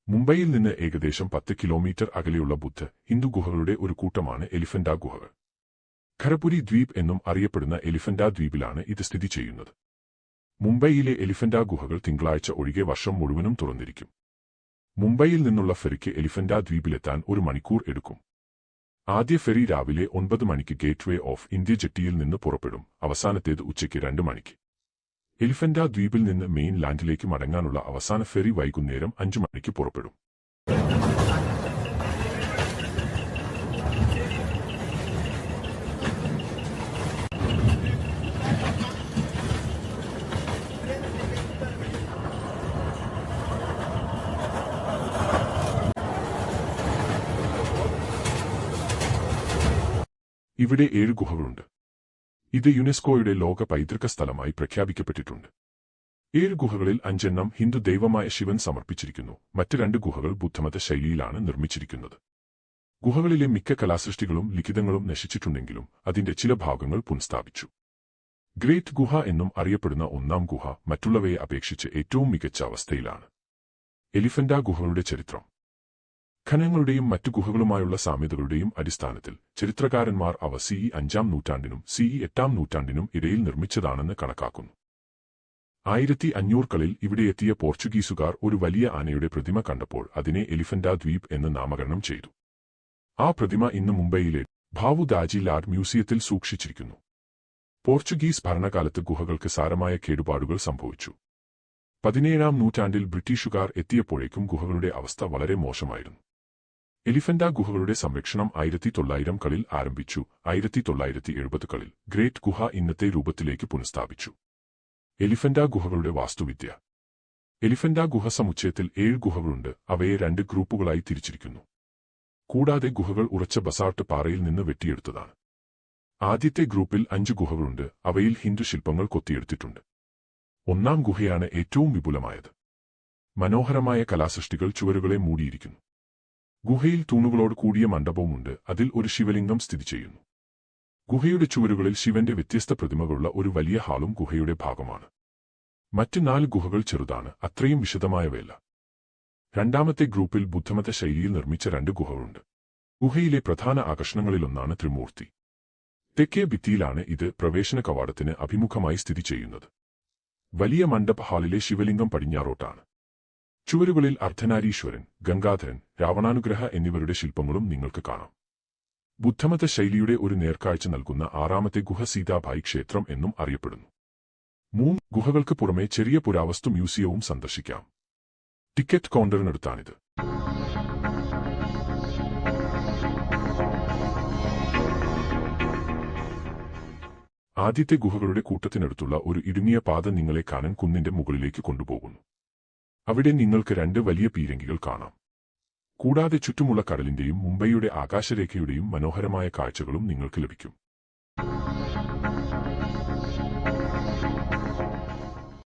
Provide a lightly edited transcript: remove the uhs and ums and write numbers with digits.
മുംബൈയിൽ നിന്ന് ഏകദേശം 10 കിലോമീറ്റർ അകലെയുള്ള ബുദ്ധ ഹിന്ദു ഗുഹകളുടെ ഒരു കൂട്ടമാണ് എലിഫന്റ ഗുഹകൾ. ഖരപുരി ദ്വീപ് എന്നും അറിയപ്പെടുന്ന എലിഫന്റ ദ്വീപിലാണ് ഇത് സ്ഥിതി ചെയ്യുന്നത്. മുംബൈയിലെ എലിഫന്റ ഗുഹകൾ തിങ്കളാഴ്ച ഒഴികെ വർഷം മുഴുവനും തുറന്നിരിക്കും. മുംബൈയിൽ നിന്നുള്ള ഫെറിക്ക് എലിഫന്റ ദ്വീപിലെത്താൻ 1 മണിക്കൂർ എടുക്കും. ആദ്യ ഫെറി രാവിലെ 9 മണിക്ക് ഗേറ്റ്വേ ഓഫ് ഇന്ത്യ ജെട്ടിയിൽ നിന്ന് പുറപ്പെടും. അവസാനത്തേത് ഉച്ചയ്ക്ക് 2 മണിക്ക്. എലിഫന്റ ദ്വീപിൽ നിന്ന് മെയിൻ ലാൻഡിലേക്ക് മടങ്ങാനുള്ള അവസാന ഫെറി വൈകുന്നേരം 5 മണിക്ക് പുറപ്പെടും. ഇവിടെ 7 ഗുഹകളുണ്ട്. ഇത് യുനെസ്കോയുടെ ലോക പൈതൃക സ്ഥലമായി പ്രഖ്യാപിക്കപ്പെട്ടിട്ടുണ്ട്. 7 ഗുഹകളിൽ 5 എണ്ണം ഹിന്ദു ദൈവമായ ശിവൻ സമർപ്പിച്ചിരിക്കുന്നു. മറ്റ് 2 ഗുഹകൾ ബുദ്ധമത ശൈലിയിലാണ് നിർമ്മിച്ചിരിക്കുന്നത്. ഗുഹകളിലെ മിക്ക കലാസൃഷ്ടികളും ലിഖിതങ്ങളും നശിച്ചിട്ടുണ്ടെങ്കിലും അതിന്റെ ചില ഭാഗങ്ങൾ പുനഃസ്ഥാപിച്ചു. ഗ്രേറ്റ് ഗുഹ എന്നും അറിയപ്പെടുന്ന 1-ാം ഗുഹ മറ്റുള്ളവയെ അപേക്ഷിച്ച് ഏറ്റവും മികച്ച അവസ്ഥയിലാണ്. എലിഫന്റ ഗുഹകളുടെ ചരിത്രം. ഖനങ്ങളുടെയും മറ്റു ഗുഹകളുമായുള്ള സാമ്യതകളുടെയും അടിസ്ഥാനത്തിൽ ചരിത്രകാരന്മാർ അവ CE 5-ാം നൂറ്റാണ്ടിനും CE 8-ാം നൂറ്റാണ്ടിനും ഇടയിൽ നിർമ്മിച്ചതാണെന്ന് കണക്കാക്കുന്നു. 1500കളിൽ ഇവിടെയെത്തിയ പോർച്ചുഗീസുകാർ ഒരു വലിയ ആനയുടെ പ്രതിമ കണ്ടപ്പോൾ അതിനെ എലിഫന്റ ദ്വീപ് എന്ന് നാമകരണം ചെയ്തു. ആ പ്രതിമ ഇന്ന് മുംബൈയിലെ ഭാവു ദാജി ലാഡ് മ്യൂസിയത്തിൽ സൂക്ഷിച്ചിരിക്കുന്നു. പോർച്ചുഗീസ് ഭരണകാലത്ത് ഗുഹകൾക്ക് സാരമായ കേടുപാടുകൾ സംഭവിച്ചു. 17-ാം നൂറ്റാണ്ടിൽ ബ്രിട്ടീഷുകാർ എത്തിയപ്പോഴേക്കും ഗുഹകളുടെ അവസ്ഥ വളരെ മോശമായിരുന്നു. എലിഫന്റ ഗുഹകളുടെ സംരക്ഷണം 1900കളിൽ ആരംഭിച്ചു. 1970കളിൽ ഗ്രേറ്റ് ഗുഹ ഇന്നത്തെ രൂപത്തിലേക്ക് പുനഃസ്ഥാപിച്ചു. എലിഫന്റ ഗുഹകളുടെ വാസ്തുവിദ്യ. എലിഫന്റ ഗുഹ സമുച്ചയത്തിൽ 7 ഗുഹകളുണ്ട്. അവയെ 2 ഗ്രൂപ്പുകളായി തിരിച്ചിരിക്കുന്നു. കൂടാതെ ഗുഹകൾ ഉറച്ച ബസാൾട്ട് പാറയിൽ നിന്ന് വെട്ടിയെടുത്തതാണ്. ആദ്യത്തെ ഗ്രൂപ്പിൽ 5 ഗുഹകളുണ്ട്. അവയിൽ ഹിന്ദു ശില്പങ്ങൾ കൊത്തിയെടുത്തിട്ടുണ്ട്. 1-ാം ഗുഹയാണ് ഏറ്റവും വിപുലമായത്. മനോഹരമായ കലാസൃഷ്ടികൾ ചുവരുകളെ മൂടിയിരിക്കുന്നു. ഗുഹയിൽ തൂണുകളോട് കൂടിയ മണ്ഡപവുമുണ്ട്. അതിൽ ഒരു ശിവലിംഗം സ്ഥിതി ചെയ്യുന്നു. ഗുഹയുടെ ചുവരുകളിൽ ശിവന്റെ വ്യത്യസ്ത പ്രതിമകളുള്ള ഒരു വലിയ ഹാളും ഗുഹയുടെ ഭാഗമാണ്. മറ്റ് 4 ഗുഹകൾ ചെറുതാണ്. അത്രയും വിശദമായവയല്ല. 2ാമത്തെ ഗ്രൂപ്പിൽ ബുദ്ധമത ശൈലിയിൽ നിർമ്മിച്ച 2 ഗുഹകളുണ്ട്. ഗുഹയിലെ പ്രധാന ആകർഷണങ്ങളിലൊന്നാണ് ത്രിമൂർത്തി. തെക്കേ ഭിത്തിയിലാണ് ഇത്. പ്രവേശന കവാടത്തിന് അഭിമുഖമായി സ്ഥിതി ചെയ്യുന്നത്. വലിയ മണ്ഡപ ഹാളിലെ ശിവലിംഗം പടിഞ്ഞാറോട്ടാണ്. ചുവരുകളിൽ അർദ്ധനാരീശ്വരൻ, ഗംഗാധരൻ, രാവണാനുഗ്രഹ എന്നിവരുടെ ശില്പങ്ങളും നിങ്ങൾക്ക് കാണാം. ബുദ്ധമത ശൈലിയുടെ ഒരു നേർക്കാഴ്ച നൽകുന്ന 6ാമത്തെ ഗുഹ സീതാഭായി ക്ഷേത്രം എന്നും അറിയപ്പെടുന്നു. 3 ഗുഹകൾക്ക് പുറമെ ചെറിയ പുരാവസ്തു മ്യൂസിയവും സന്ദർശിക്കാം. ടിക്കറ്റ് കൗണ്ടറിനടുത്താണിത്. ആദ്യത്തെ ഗുഹകളുടെ കൂട്ടത്തിനടുത്തുള്ള ഒരു ഇടുങ്ങിയ പാത നിങ്ങളെ കാനൻ കുന്നിന്റെ മുകളിലേക്ക് കൊണ്ടുപോകുന്നു. അവിടെ നിങ്ങൾക്ക് 2 വലിയ പീരങ്കികൾ കാണാം. കൂടാതെ ചുറ്റുമുള്ള കടലിന്റെയും മുംബൈയുടെ ആകാശരേഖയുടെയും മനോഹരമായ കാഴ്ചകളും നിങ്ങൾക്ക് ലഭിക്കും.